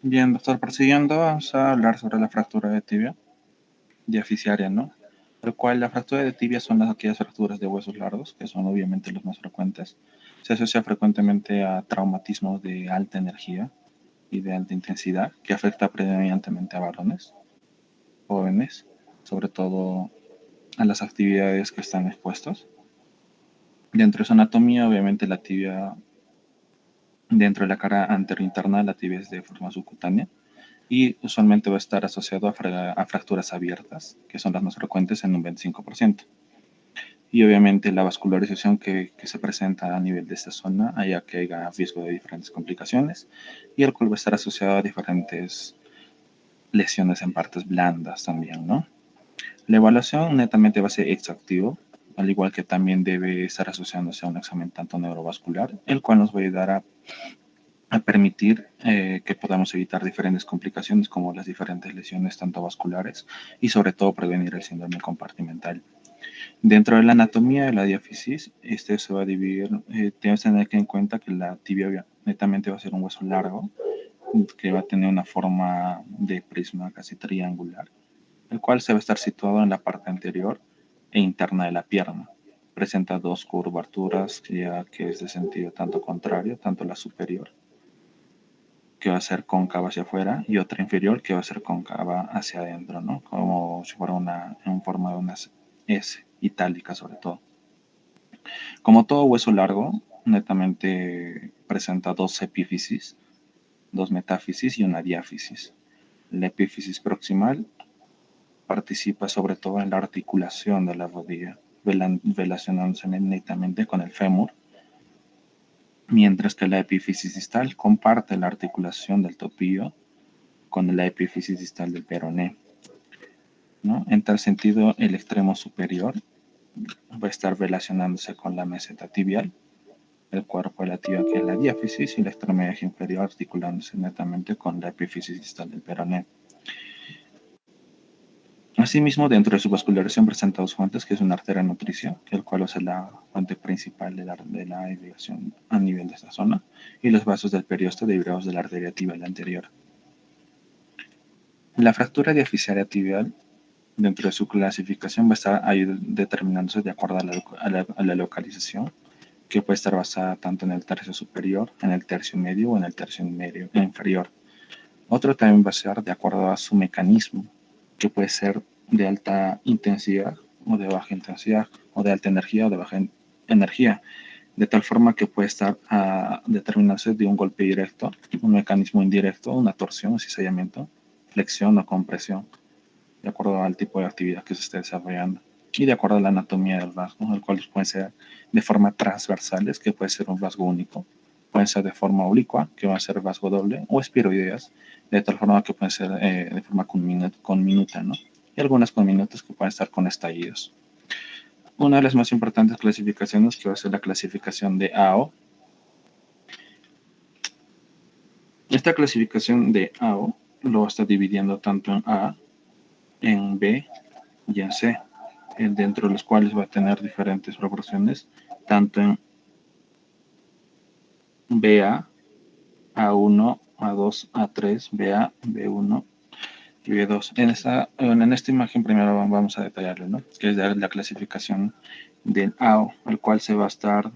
Bien, doctor, prosiguiendo, vamos a hablar sobre la fractura de tibia diaficiaria, ¿no? El cual la fractura de tibia son aquellas fracturas de huesos largos, que son obviamente los más frecuentes. Se asocia frecuentemente a traumatismos de alta energía y de alta intensidad, que afecta predominantemente a varones, jóvenes, sobre todo a las actividades que están expuestos. Dentro de su anatomía, obviamente la tibia, dentro de la cara anterointerna, la tibia es de forma subcutánea y usualmente va a estar asociado a fracturas abiertas, que son las más frecuentes en un 25%. Y obviamente la vascularización que se presenta a nivel de esta zona, haya que haya riesgo de diferentes complicaciones, y el cual va a estar asociado a diferentes lesiones en partes blandas también, ¿no? La evaluación netamente va a ser extractivo, al igual que también debe estar asociándose a un examen tanto neurovascular, el cual nos va a ayudar a permitir que podamos evitar diferentes complicaciones como las diferentes lesiones tanto vasculares y sobre todo prevenir el síndrome compartimental. Dentro de la anatomía de la diáfisis, este se va a dividir, tienes que tener en cuenta que la tibia netamente va a ser un hueso largo que va a tener una forma de prisma casi triangular, el cual se va a estar situado en la parte anterior e interna de la pierna. Presenta dos curvaturas, ya que es de sentido tanto contrario, tanto la superior que va a ser cóncava hacia afuera y otra inferior que va a ser cóncava hacia adentro, ¿no? Como si fuera en forma de una S, itálica sobre todo. Como todo hueso largo, netamente presenta dos epífisis, dos metáfisis y una diáfisis. La epífisis proximal participa sobre todo en la articulación de la rodilla, relacionándose netamente con el fémur, mientras que la epífisis distal comparte la articulación del tobillo con la epífisis distal del peroné, ¿no? En tal sentido, el extremo superior va a estar relacionándose con la meseta tibial, el cuerpo de la tibia que es la diáfisis y la extremidad inferior articulándose netamente con la epífisis distal del peroné. Asimismo, dentro de su vascularización presenta dos fuentes, que es una arteria nutricia, que el cual es la fuente principal de la irrigación a nivel de esta zona, y los vasos del periosto derivados de la arteria tibial anterior. La fractura diaficiaria tibial, dentro de su clasificación, va a estar ahí determinándose de acuerdo a la localización, que puede estar basada tanto en el tercio superior, en el tercio medio o en el tercio medio inferior. Otro también va a ser de acuerdo a su mecanismo, que puede ser de alta intensidad o de baja intensidad, o de alta energía o de baja energía, de tal forma que puede estar a determinarse de un golpe directo, un mecanismo indirecto, una torsión, cizallamiento, flexión o compresión, de acuerdo al tipo de actividad que se esté desarrollando y de acuerdo a la anatomía del rasgo, el cual pueden ser de forma transversales, que puede ser un rasgo único, pueden ser de forma oblicua, que va a ser rasgo doble, o espiroideas, de tal forma que pueden ser de forma conminuta, ¿no? Y algunas conminutas que pueden estar con estallidos. Una de las más importantes clasificaciones que va a ser la clasificación de AO. Esta clasificación de AO lo va a estar dividiendo tanto en A, en B y en C, dentro de los cuales va a tener diferentes proporciones, tanto en BA, A1, A2, A3, BA, B1 y B2. En esta imagen primero vamos a detallarlo, ¿no? Que es la clasificación del AO, el cual se va a estar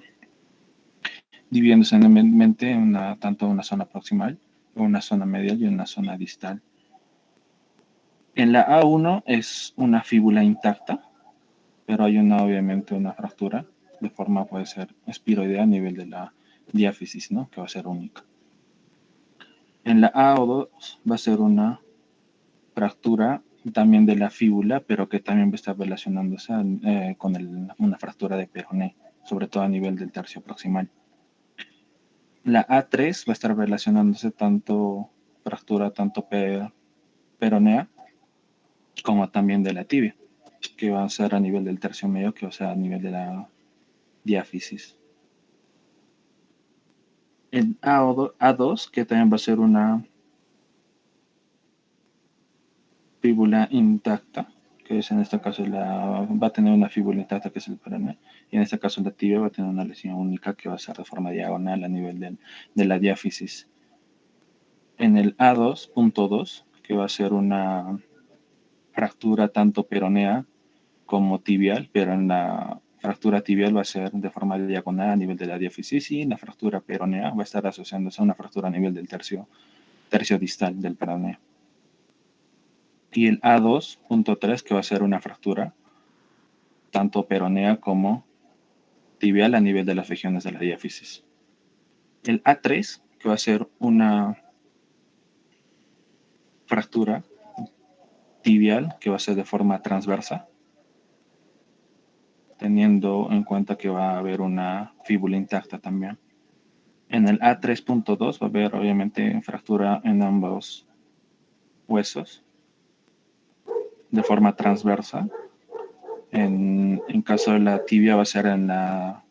dividiéndose en tanto una zona proximal, una zona medial y una zona distal. En la A1 es una fíbula intacta, pero hay obviamente una fractura de forma puede ser espiroidea a nivel de la diáfisis, ¿no? Que va a ser única. En la A2 va a ser una fractura también de la fíbula, pero que también va a estar relacionándose con una fractura de peroné, sobre todo a nivel del tercio proximal. La A3 va a estar relacionándose fractura tanto peronea como también de la tibia, que va a ser a nivel del tercio medio, que va a ser a nivel de la diáfisis. En A2, que también va a ser una fíbula intacta, que es en este caso va a tener una fíbula intacta que es el peroné, y en este caso la tibia va a tener una lesión única que va a ser de forma diagonal a nivel de la diáfisis. En el A2.2, que va a ser una fractura tanto peronea como tibial, pero en la fractura tibial va a ser de forma diagonal a nivel de la diáfisis y en la fractura peronea va a estar asociándose a una fractura a nivel del tercio distal del peroneo. Y el A2.3, que va a ser una fractura tanto peronea como tibial a nivel de las regiones de la diáfisis. El A3, que va a ser una fractura tibial, que va a ser de forma transversa, teniendo en cuenta que va a haber una fíbula intacta también. En el A3.2 va a haber obviamente fractura en ambos huesos de forma transversa. En caso de la tibia va a ser en la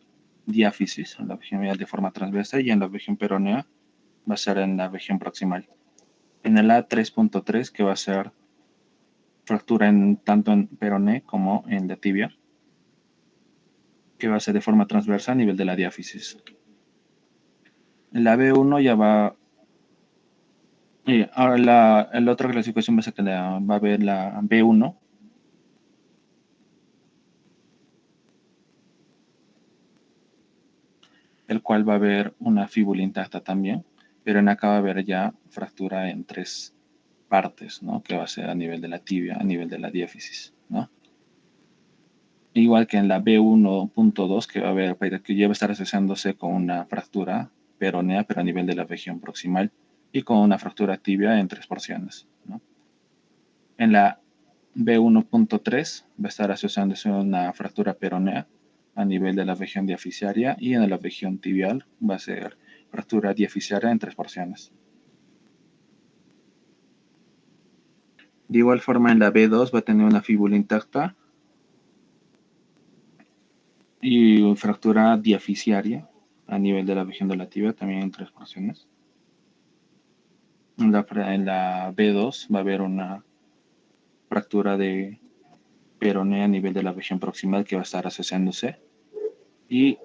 diáfisis, en la región medial de forma transversa, y en la región peronea va a ser en la región proximal. En el A3.3, que va a ser fractura tanto en peroné como en la tibia, que va a ser de forma transversa a nivel de la diáfisis. En la B1 ya va. Ahora la otra clasificación va a ser que va a haber la B1, el cual va a haber una fíbula intacta también, pero en acá va a haber ya fractura en tres partes, ¿no? Que va a ser a nivel de la tibia, a nivel de la diáfisis, ¿no? Igual que en la B1.2, que va a haber, que ya va a estar asociándose con una fractura peronea, pero a nivel de la región proximal, y con una fractura tibia en tres porciones, ¿no? En la B1.3 va a estar asociándose a una fractura peronea a nivel de la región diaficiaria, y en la región tibial va a ser fractura diaficiaria en tres porciones. De igual forma, en la B2 va a tener una fíbula intacta y fractura diaficiaria a nivel de la región de la tibia, también en tres porciones. En la B2 va a haber una fractura de peronea a nivel de la región proximal que va a estar asociándose. Y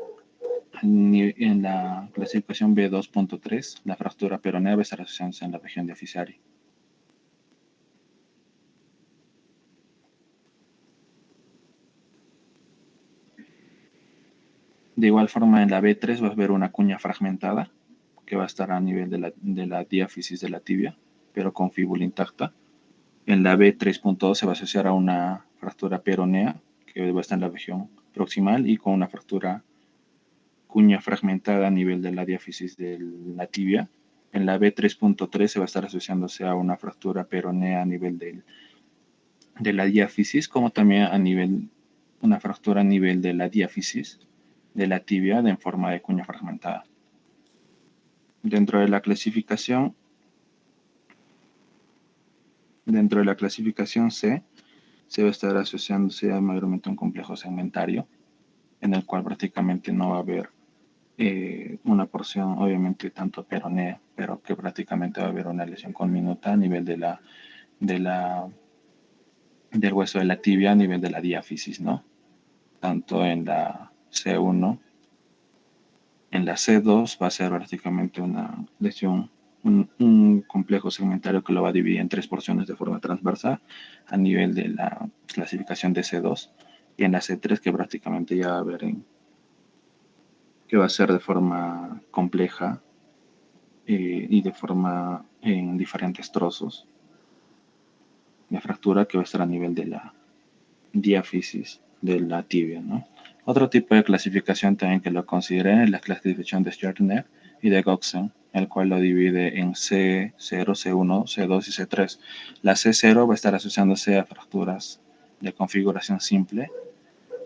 en la clasificación B2.3, la fractura peronea va a estar asociándose en la región diaficiaria. De igual forma, en la B3 va a haber una cuña fragmentada que va a estar a nivel de la diáfisis de la tibia, pero con fíbula intacta. En la B3.2 se va a asociar a una fractura peronea que va a estar en la región proximal y con una fractura cuña fragmentada a nivel de la diáfisis de la tibia. En la B3.3 se va a estar asociándose a una fractura peronea a nivel de la diáfisis, como también a nivel, una fractura a nivel de la diáfisis de la tibia en forma de cuña fragmentada. Dentro de la clasificación C, se va a estar asociándose mayormente a un complejo segmentario, en el cual prácticamente no va a haber una porción, obviamente, tanto peronea, pero que prácticamente va a haber una lesión conminuta a nivel de la, del hueso de la tibia, a nivel de la diáfisis, ¿no? Tanto en la C1, en la C2 va a ser prácticamente una lesión, un complejo segmentario que lo va a dividir en tres porciones de forma transversal a nivel de la clasificación de C2, y en la C3 que prácticamente ya va a haber que va a ser de forma compleja y de forma en diferentes trozos de fractura que va a estar a nivel de la diáfisis de la tibia, ¿no? Otro tipo de clasificación también que lo consideren es la clasificación de Scherner y de Goxen, el cual lo divide en C0, C1, C2 y C3. La C0 va a estar asociándose a fracturas de configuración simple,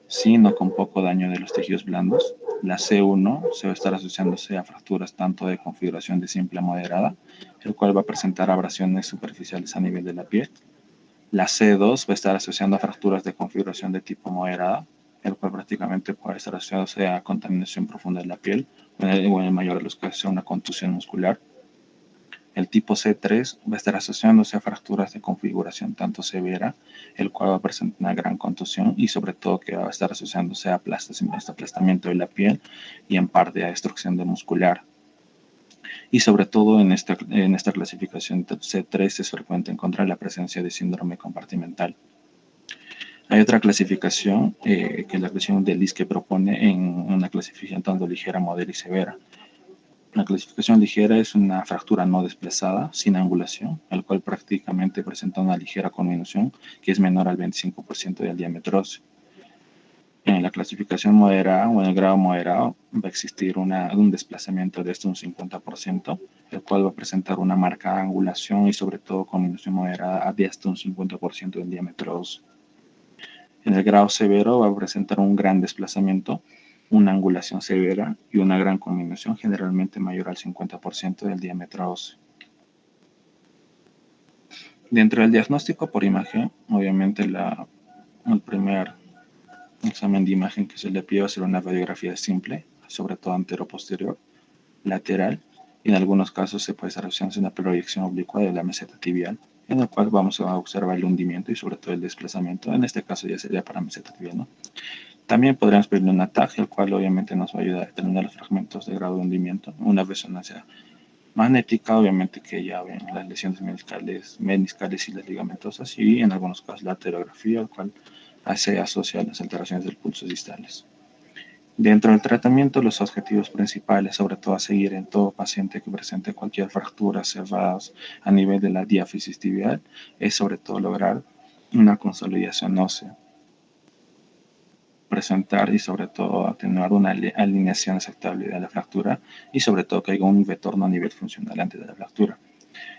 sino con poco daño de los tejidos blandos. La C1 se va a estar asociándose a fracturas tanto de configuración de simple a moderada, el cual va a presentar abrasiones superficiales a nivel de la piel. La C2 va a estar asociando a fracturas de configuración de tipo moderada, el cual prácticamente puede estar asociado a contaminación profunda de la piel, o en el mayor de los casos a una contusión muscular. El tipo C3 va a estar asociándose a fracturas de configuración tanto severa, el cual va a presentar una gran contusión y sobre todo que va a estar asociándose a aplastamiento de la piel y en parte a destrucción de muscular. Y sobre todo en esta clasificación C3 es frecuente encontrar la presencia de síndrome compartimental. Hay otra clasificación, que es la clasificación de Lis, que propone en una clasificación tanto ligera, moderada y severa. La clasificación ligera es una fractura no desplazada, sin angulación, el cual prácticamente presenta una ligera conminución que es menor al 25% del diámetro óseo. En la clasificación moderada o en el grado moderado va a existir un desplazamiento de hasta un 50%, el cual va a presentar una marcada angulación y sobre todo conminución moderada de hasta un 50% del diámetro óseo. En el grado severo va a presentar un gran desplazamiento, una angulación severa y una gran conminución generalmente mayor al 50% del diámetro óseo. Dentro del diagnóstico por imagen, obviamente el primer examen de imagen que se le pide va a ser una radiografía simple, sobre todo antero-posterior, lateral, y en algunos casos se puede estar haciendo una proyección oblicua de la meseta tibial, en el cual vamos a observar el hundimiento y sobre todo el desplazamiento. En este caso ya sería para meseta tibial, ¿no? También podríamos pedirle un ataque, el cual obviamente nos va a ayudar a determinar los fragmentos de grado de hundimiento. Una resonancia magnética, obviamente que ya ven las lesiones meniscales y las ligamentosas, y en algunos casos la arteriografía, el cual se asocia a las alteraciones del pulso distales. Dentro del tratamiento, los objetivos principales, sobre todo a seguir en todo paciente que presente cualquier fractura cerradas a nivel de la diáfisis tibial, es sobre todo lograr una consolidación ósea, presentar y sobre todo tener una alineación aceptable de la fractura y sobre todo que haya un retorno a nivel funcional antes de la fractura.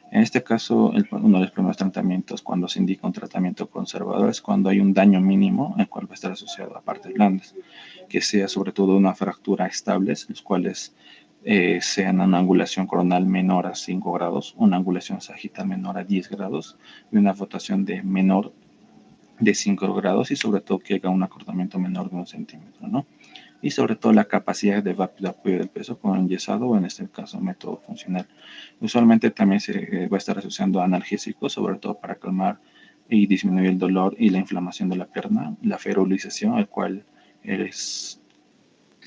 En este caso, uno de los primeros tratamientos cuando se indica un tratamiento conservador es cuando hay un daño mínimo, el cual va a estar asociado a partes blandas, que sea sobre todo una fractura estables, los cuales sean una angulación coronal menor a 5 grados, una angulación sagital menor a 10 grados y una rotación de menor de 5 grados y sobre todo que haya un acortamiento menor de 1 centímetro, ¿no? Y sobre todo la capacidad de rápido apoyo del peso con enyesado o en este caso método funcional. Usualmente también se va a estar asociando a analgésicos, sobre todo para calmar y disminuir el dolor y la inflamación de la pierna, la ferulización, el cual es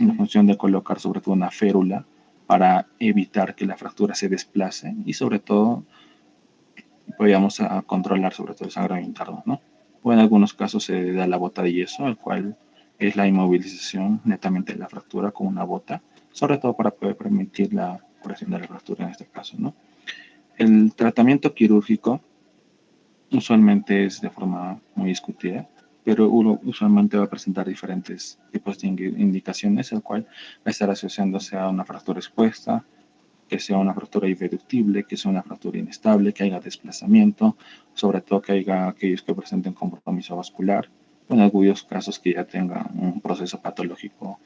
en función de colocar sobre todo una férula para evitar que la fractura se desplace y sobre todo podríamos a controlar sobre todo el sangrado interno, ¿no? O en algunos casos se da la bota de yeso, el cual es la inmovilización netamente de la fractura con una bota, sobre todo para poder permitir la curación de la fractura en este caso, ¿no? El tratamiento quirúrgico usualmente es de forma muy discutida, pero uno usualmente va a presentar diferentes tipos de indicaciones, el cual va a estar asociándose a una fractura expuesta, que sea una fractura irreductible, que sea una fractura inestable, que haya desplazamiento, sobre todo que haya aquellos que presenten compromiso vascular, o en algunos casos que ya tengan un proceso patológico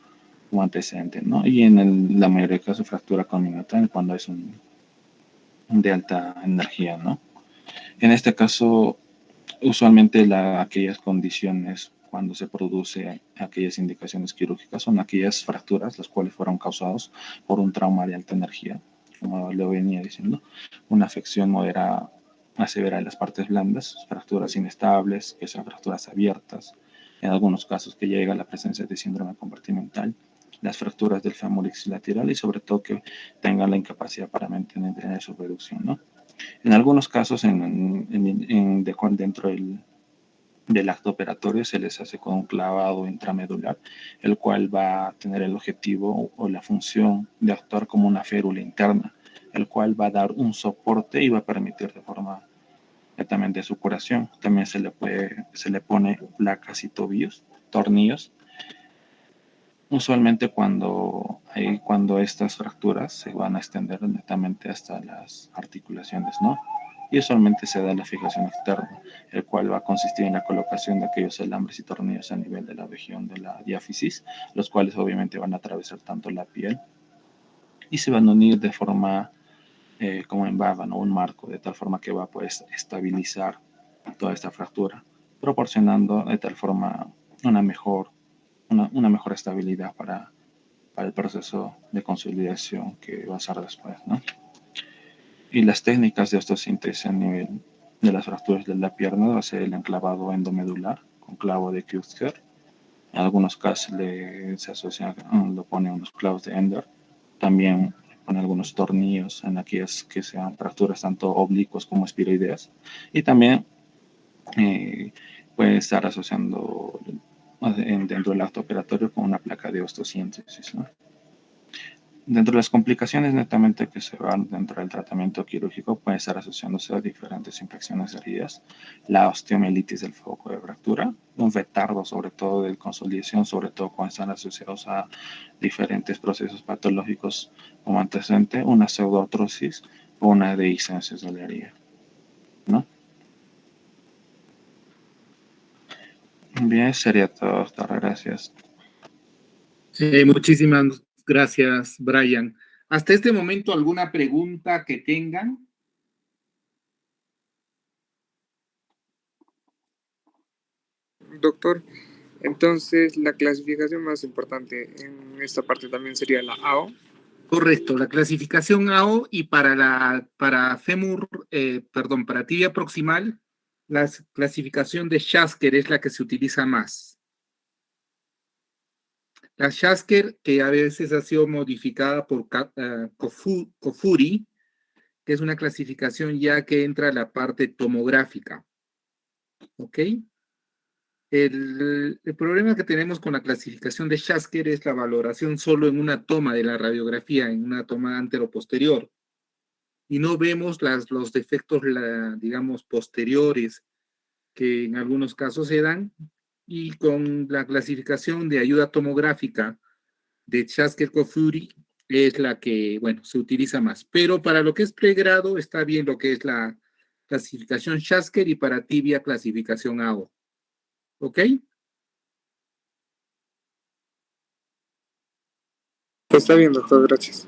o antecedente, ¿no? Y en la mayoría de casos fractura conminatal cuando es de alta energía, ¿no? En este caso, usualmente aquellas condiciones cuando se produce aquellas indicaciones quirúrgicas son aquellas fracturas las cuales fueron causadas por un trauma de alta energía, como lo venía diciendo, una afección moderada a severa de las partes blandas, fracturas inestables, que sean fracturas abiertas, en algunos casos que llega a la presencia de síndrome compartimental, las fracturas del fémur ixilolateral y sobre todo que tengan la incapacidad para mantener su reducción, ¿no? En algunos casos, dentro del acto operatorio, se les hace con un clavado intramedular, el cual va a tener el objetivo o la función de actuar como una férula interna, el cual va a dar un soporte y va a permitir de forma netamente su curación. También se le pone placas y tobillos, tornillos. Usualmente cuando estas fracturas se van a extender netamente hasta las articulaciones, ¿no? Y usualmente se da la fijación externa, el cual va a consistir en la colocación de aquellos alambres y tornillos a nivel de la región de la diáfisis, los cuales obviamente van a atravesar tanto la piel y se van a unir de forma como en baba, ¿no? Un marco, de tal forma que va a poder estabilizar toda esta fractura, proporcionando de tal forma una mejor estabilidad para el proceso de consolidación que va a ser después, ¿no? Y las técnicas de osteosíntesis a nivel de las fracturas de la pierna va a ser el enclavado endomedular con clavo de Kutzker. En algunos casos se asocia, lo ponen unos clavos de Ender. También con algunos tornillos en aquellas que sean fracturas tanto oblicuas como espiroideas. Y también puede estar asociando dentro del acto operatorio con una placa de osteosíntesis, ¿no? Dentro de las complicaciones netamente que se van dentro del tratamiento quirúrgico puede estar asociándose a diferentes infecciones de heridas, la osteomielitis del foco de fractura, un retardo sobre todo de consolidación, sobre todo cuando están asociados a diferentes procesos patológicos como antecedente, una pseudoartrosis o una dehiscencia de la herida, ¿no? Bien, sería todo, doctor. Gracias. Muchísimas gracias, Brian. Hasta este momento, ¿alguna pregunta que tengan? Doctor, entonces la clasificación más importante en esta parte también sería la AO. Correcto, la clasificación AO, y para fémur, para tibia proximal, la clasificación de Schasker es la que se utiliza más. La Schasker, que a veces ha sido modificada por Kofuri, que es una clasificación ya que entra a la parte tomográfica. ¿Ok? El problema que tenemos con la clasificación de Schasker es la valoración solo en una toma de la radiografía, en una toma anteroposterior, y no vemos los defectos, digamos, posteriores que en algunos casos se dan, y con la clasificación de ayuda tomográfica de Schasker-Kofuri es la que, bueno, se utiliza más. Pero para lo que es pregrado está bien lo que es la clasificación Schasker, y para tibia clasificación AO. ¿Ok? Está bien, doctor, gracias.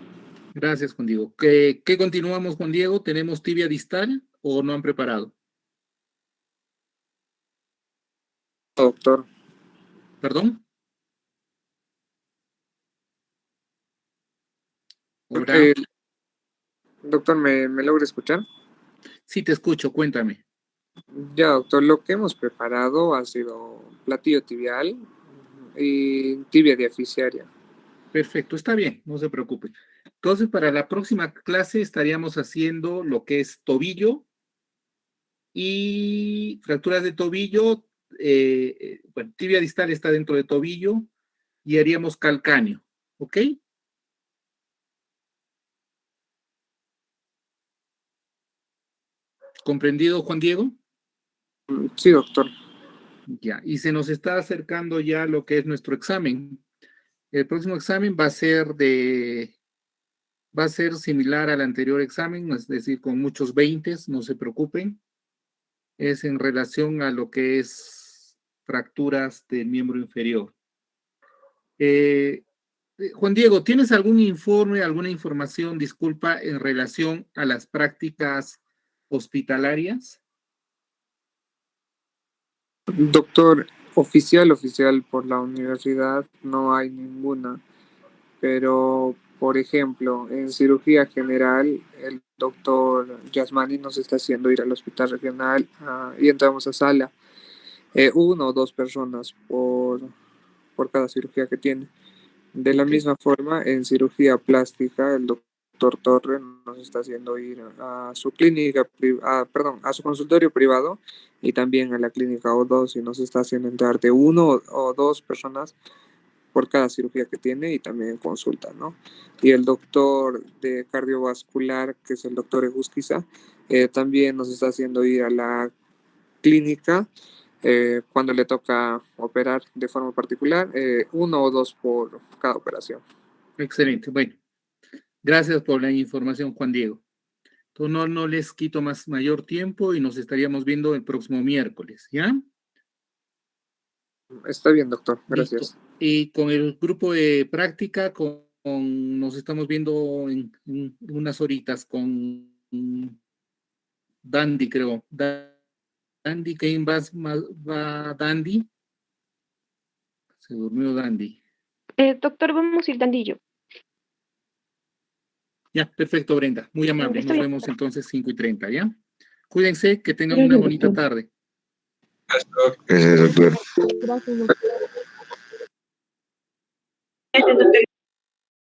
Gracias, Juan Diego. ¿Qué continuamos, Juan Diego? ¿Tenemos tibia distal o no han preparado? Doctor. ¿Perdón? ¿Hola? Doctor, ¿me logra escuchar? Sí, te escucho, cuéntame. Ya, doctor, lo que hemos preparado ha sido platillo tibial y tibia diaficiaria. Perfecto, está bien, no se preocupe. Entonces, para la próxima clase estaríamos haciendo lo que es tobillo y fracturas de tobillo. Bueno, tibia distal está dentro de tobillo, y haríamos calcáneo, ¿ok? ¿Comprendido, Juan Diego? Sí, doctor. Ya, y se nos está acercando ya lo que es nuestro examen. El próximo examen va a ser similar al anterior examen, es decir, con muchos 20, no se preocupen. Es en relación a lo que es fracturas del miembro inferior. Juan Diego, ¿tienes algún informe, alguna información, disculpa, en relación a las prácticas hospitalarias? Doctor, oficial por la universidad no hay ninguna, pero por ejemplo, en cirugía general, el doctor Yasmani nos está haciendo ir al hospital regional y entramos a sala, 1 o 2 personas por cada cirugía que tiene. De la misma forma, en cirugía plástica, el doctor Torre nos está haciendo ir a su clínica, a su consultorio privado y también a la clínica O2, y nos está haciendo entrar de 1 o 2 personas por cada cirugía que tiene y también en consulta, ¿no? Y el doctor de cardiovascular, que es el doctor Egusquiza, también nos está haciendo ir a la clínica cuando le toca operar de forma particular, 1 o 2 por cada operación. Excelente, bueno, gracias por la información, Juan Diego. Entonces, no les quito mayor tiempo y nos estaríamos viendo el próximo miércoles, ¿ya? Está bien, doctor, gracias. Listo. Y con el grupo de práctica, nos estamos viendo en unas horitas con Dandy, creo. Dandy, ¿quién va Dandy? Se durmió Dandy. Doctor, vamos a ir Dandillo. Ya, perfecto, Brenda. Muy amable. Está Nos bien. vemos entonces 5:30, ¿ya? Cuídense, que tengan Gracias, una bonita doctor. tarde. Gracias, doctor. Gracias, doctor.